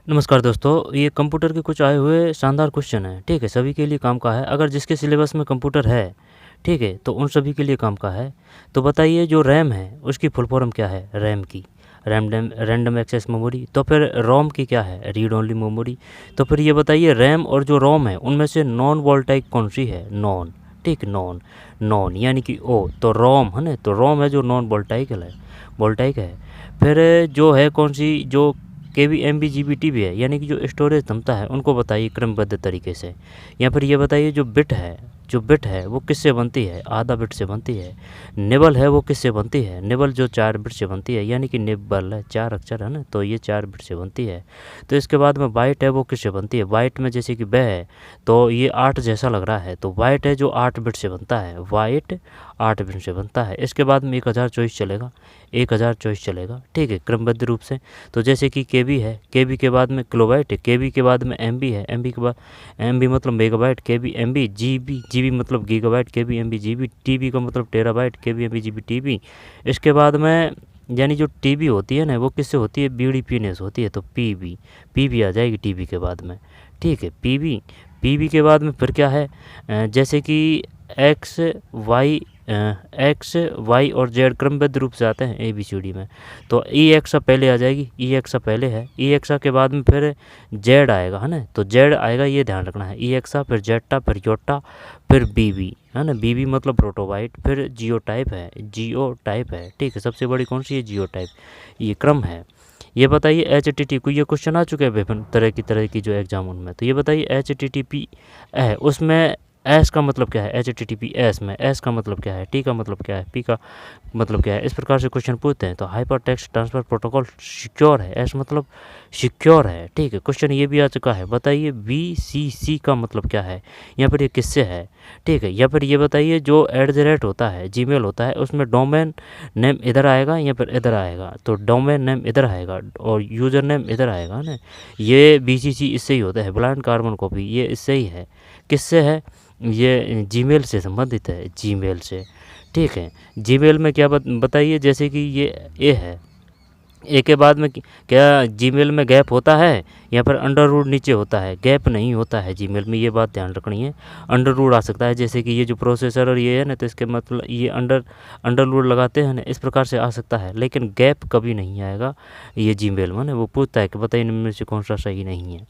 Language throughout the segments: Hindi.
नमस्कार दोस्तों, ये कंप्यूटर के कुछ आए हुए शानदार क्वेश्चन हैं। ठीक है, सभी के लिए काम का है। अगर जिसके सिलेबस में कंप्यूटर है, ठीक है, तो उन सभी के लिए काम का है। तो बताइए, जो रैम है उसकी फुल फॉर्म क्या है? रैम की रैंडम एक्सेस मेमोरी। तो फिर रोम की क्या है? Read only memory. तो फिर ये बताइए, रैम और जो रोम है उनमें से नॉन वोल्टाइक कौन सी है? नॉन। ठीक, नॉन। नॉन यानी कि ओ, तो रोम है ना, तो रोम है जो नॉन वोल्टाइक है। फिर जो है कौन सी, जो K B M B G B T B है, यानी कि जो स्टोरेज क्षमता है, उनको बताइए क्रमबद्ध तरीके से। या फिर ये बताइए, जो बिट है वो किससे बनती है? आधा बिट से बनती है। निबल है वो किससे बनती है? निबल जो 4 बिट से बनती है, यानी कि निबल है 4 अक्षर है ना, तो ये 4 बिट से बनती है। तो इसके बाद में बाइट है वो किससे बनती है? बाइट में जैसे कि ब है, तो ये 8 जैसा लग रहा है, तो बाइट है जो 8 बिट से बनता है। बाइट 8 बिट से बनता है। इसके बाद में 1024 चलेगा, 1024 चलेगा। ठीक है, क्रमबद्ध रूप से। तो जैसे कि के बी है, के बी के बाद में किलोबाइट है, के बी के बाद में एम बी है, एम बी के बाद एम बी मतलब megabyte, K B M B, G B मतलब gigabyte, K B M B G B, T B का मतलब terabyte, K B M B G B T B. इसके बाद में यानी जो टी बी होती है ना, वो किससे होती है? B D P N S होती है, तो पी बी आ जाएगी टी बी के बाद में। ठीक है, पी बी के बाद में फिर क्या है? जैसे कि एक्स वाई एक्स वाई और जेड क्रमबद्ध रूप से आते हैं ए बी सी डी में। तो ई एक्सा पहले आ जाएगी, ई एक्सा पहले है। ई एक्सा के बाद में फिर जेड आएगा, है ना, तो जेड आएगा, ये ध्यान रखना है। ई एक्सा, फिर जेटा, फिर योटा, फिर बी बी, है ना, बी बी मतलब प्रोटोबाइट, फिर जियो टाइप है। ठीक है, सबसे बड़ी कौन सी है? जियो टाइप। ये क्रम है। ये बताइए, एच टी टी को, ये क्वेश्चन आ चुके हैं विभिन्न तरह की जो एग्जाम उनमें। तो ये बताइए, एच टी टी पी है, उसमें एस का मतलब क्या है? H T T P S में एस का मतलब क्या है? टी का मतलब क्या है? पी का मतलब क्या है? इस प्रकार से क्वेश्चन पूछते हैं। तो hyper text transfer protocol secure है, एस मतलब सिक्योर है। ठीक है, क्वेश्चन ये भी आ चुका है। बताइए, वी सी सी का मतलब क्या है? या फिर ये किससे है? ठीक है, या फिर ये बताइए, जो @ होता है, जीमेल होता है, उसमें डोमेन नेम इधर आएगा या फिर इधर आएगा? तो डोमेन नेम इधर आएगा और यूज़र नेम इधर आएगा ना। ये बी सी सी इससे ही होता है। ब्लाइंड कार्बन कॉपी ये इससे ही है। किससे है? ये जीमेल से संबंधित है, जीमेल से। ठीक है, जीमेल में क्या बताइए, जैसे कि ये ए है, ए के बाद में क्या जीमेल में गैप होता है? या फिर अंडर रूट नीचे होता है? गैप नहीं होता है जीमेल में, ये बात ध्यान रखनी है। अंडर रूट आ सकता है, जैसे कि ये जो प्रोसेसर और ये है ना, तो इसके मतलब ये अंडर रूट लगाते हैं ना, इस प्रकार से आ सकता है, लेकिन गैप कभी नहीं आएगा ये जीमेल में ना। वो पूछता है कि बताइए इनमें में से कौन सा सही नहीं है।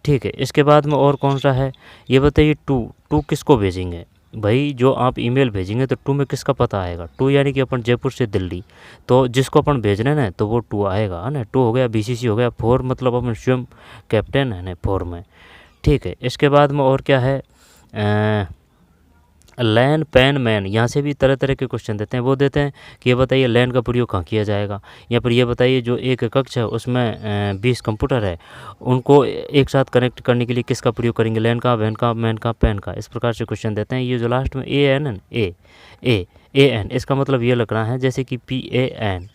ठीक है, इसके बाद में और कौन सा है? ये बताइए, टू किसको भेजेंगे? भाई, जो आप ईमेल भेजेंगे तो टू में किसका पता आएगा? टू यानी कि अपन जयपुर से दिल्ली, तो जिसको अपन भेज रहे हैं ना, तो वो टू आएगा, है ना। टू हो गया, बीसीसी हो गया। फोर मतलब अपन स्वयं कैप्टन है ना, फोर में। ठीक है, इसके बाद में और क्या है? लैन पैन मैन, यहाँ से भी तरह तरह के क्वेश्चन देते हैं। वो देते हैं कि ये बताइए, लैन का प्रयोग कहाँ किया जाएगा? या फिर ये बताइए, जो एक कक्ष है उसमें 20 कंप्यूटर है, उनको एक साथ कनेक्ट करने के लिए किसका प्रयोग करेंगे? लैन का, वैन का, मैन का, पैन का। इस प्रकार से क्वेश्चन देते हैं। ये जो लास्ट में ए एन ए एन, इसका मतलब ये लग रहा है जैसे कि पी ए एन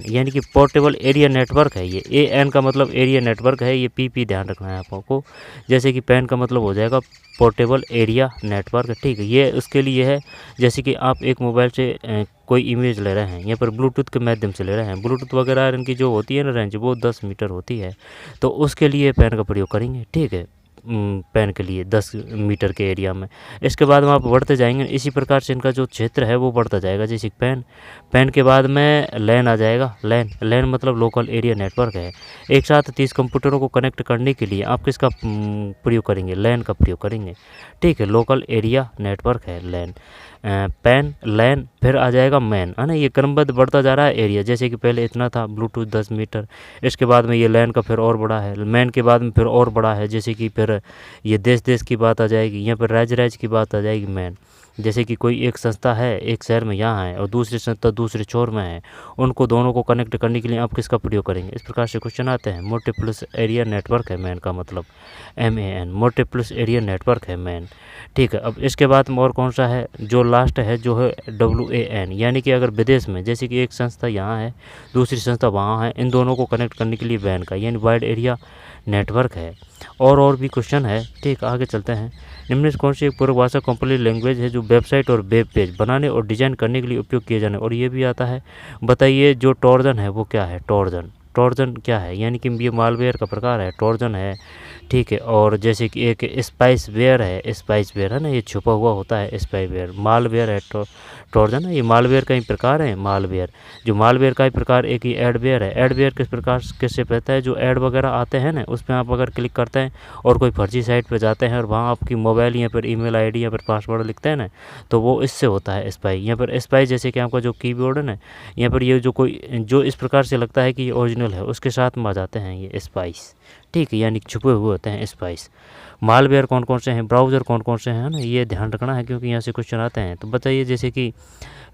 यानी कि पोर्टेबल एरिया नेटवर्क है। ये ए एन का मतलब एरिया नेटवर्क है। ये पी ध्यान रखना है आपको। जैसे कि पैन का मतलब हो जाएगा पोर्टेबल एरिया नेटवर्क। ठीक है, ये उसके लिए है, जैसे कि आप एक मोबाइल से कोई इमेज ले रहे हैं, या फिर ब्लूटूथ के माध्यम से ले रहे हैं। ब्लूटूथ वगैरह इनकी जो होती है ना रेंज, वो 10 मीटर होती है, तो उसके लिए पैन का प्रयोग करेंगे। ठीक है, पैन के लिए 10 मीटर के एरिया में। इसके बाद में आप बढ़ते जाएंगे, इसी प्रकार से इनका जो क्षेत्र है वो बढ़ता जाएगा। जैसे पैन के बाद में लैन आ जाएगा। लैन मतलब लोकल एरिया नेटवर्क है। एक साथ 30 कंप्यूटरों को कनेक्ट करने के लिए आप किसका प्रयोग करेंगे? लैन का प्रयोग करेंगे। ठीक है, लोकल एरिया नेटवर्क है लैन। पैन, लैन, फिर आ जाएगा मैन, है ना। ये क्रमबद्ध बढ़ता जा रहा है एरिया। जैसे कि पहले इतना था ब्लूटूथ 10 मीटर, इसके बाद में ये लैन का फिर और बड़ा है, मैन के बाद में फिर और बड़ा है। जैसे कि फिर ये देश की बात आ जाएगी, यहाँ पर राज्य की बात आ जाएगी मैन। जैसे कि कोई एक संस्था है एक शहर में यहाँ है और दूसरी संस्था दूसरे छोर में है, उनको दोनों को कनेक्ट करने के लिए आप किसका प्रयोग करेंगे? इस प्रकार से क्वेश्चन आते हैं। मल्टीप्लस एरिया नेटवर्क है मैन का मतलब, MAN, मल्टीप्लस एरिया नेटवर्क है मैन। ठीक है, अब इसके बाद में और कौन सा है? जो लास्ट है जो है WAN, यानी कि अगर विदेश में, जैसे कि एक संस्था यहाँ है दूसरी संस्था वहाँ है, इन दोनों को कनेक्ट करने के लिए वैन का यानी वाइड एरिया नेटवर्क है। और भी क्वेश्चन है। ठीक, आगे चलते हैं। निम्न से कौन सी एक पूर्व भाषा कंप्लीट लैंग्वेज है जो वेबसाइट और वेब पेज बनाने और डिजाइन करने के लिए उपयोग किए जाने? और ये भी आता है। बताइए, जो टॉर्जन है वो क्या है? ट्रोजन क्या है, यानी कि ये मालवेयर का प्रकार है, ट्रोजन है, ठीक है। और जैसे कि एक स्पाइसवेयर है, स्पाइसवेयर है ना, ये छुपा हुआ होता है स्पाइवेयर। मालवेयर है, ट्रोजन है, ये मालवेयर का ही प्रकार है। मालवेयर, जो मालवेयर का ही प्रकार एक ही एडवेयर है। एडवेयर किस प्रकार किससे रहता है, जो ऐड वगैरह आते हैं ना, उस पर आप अगर क्लिक करते हैं और कोई फर्जी साइट पर जाते हैं और वहाँ आपकी मोबाइल या फिर ईमेल आईडी या फिर पासवर्ड लिखते हैं ना, तो वो इससे होता है स्पाई। यहाँ पर स्पाई जैसे कि आपका जो कीबोर्ड है ना, यहाँ पर ये जो कोई जो इस प्रकार से लगता है कि ये ओरिजिनल है, उसके साथ में आ जाते हैं ये स्पाइस, ठीक है, यानी छुपे हुए होते हैं स्पाइस। मालवेयर कौन कौन से हैं, ब्राउज़र कौन कौन से हैं ना, ये ध्यान रखना है क्योंकि यहाँ से क्वेश्चन आते हैं। तो बताइए जैसे कि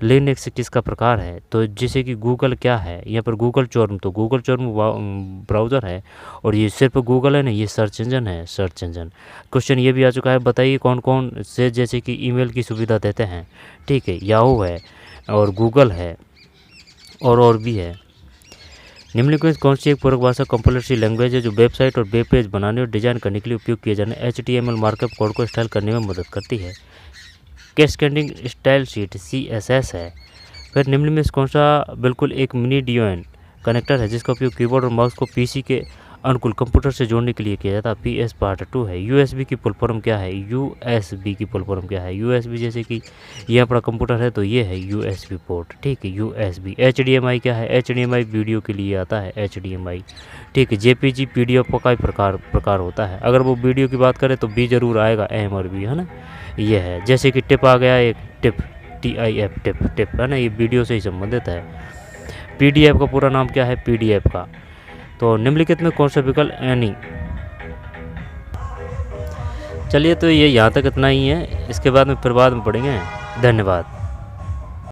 लिनक्स किसका प्रकार है, तो जैसे कि गूगल क्या है, यहाँ पर गूगल चोर्म, तो गूगल चोर्म ब्राउज़र है, और ये सिर्फ गूगल है ना, ये सर्च इंजन है, सर्च इंजन। क्वेश्चन ये भी आ चुका है, बताइए कौन कौन से जैसे कि ईमेल की सुविधा देते हैं, ठीक है, याहू है और गूगल है और भी है। निम्नलिखित में कौन सी एक पूरक भाषा कंपाइलर सी लैंग्वेज है जो वेबसाइट और वेब पेज बनाने और डिजाइन करने के लिए उपयोग किए जाने HTML मार्कअप कोड को स्टाइल करने में मदद करती है। कैस्केडिंग स्टाइल शीट CSS है। फिर निम्न में से कौन सा बिल्कुल एक मिनी DON कनेक्टर है जिसका उपयोग कीबोर्ड और माउस को PC के अनुकूल कंप्यूटर से जोड़ने के लिए किया जाता है। PS पार्ट 2 है। USB की फुल फॉर्म क्या है, USB की फुल फॉर्म क्या है, USB जैसे कि ये अपना कंप्यूटर है तो ये है USB पोर्ट, ठीक है, USB। HDMI क्या है, HDMI वीडियो के लिए आता है, HDMI, ठीक है। JPG PDF का ही प्रकार होता है। अगर वो वीडियो की बात करें तो B जरूर आएगा, M और B है ना, ये है। जैसे कि टिप आ गया, एक टिप, TIF, टिप है ना, ये वीडियो से ही संबंधित है। PDF का पूरा नाम क्या है, PDF का। तो निम्नलिखित में कौन सा विकल्प यानी, चलिए तो ये यहाँ तक इतना ही है, इसके बाद में फिर बाद में पढ़ेंगे। धन्यवाद।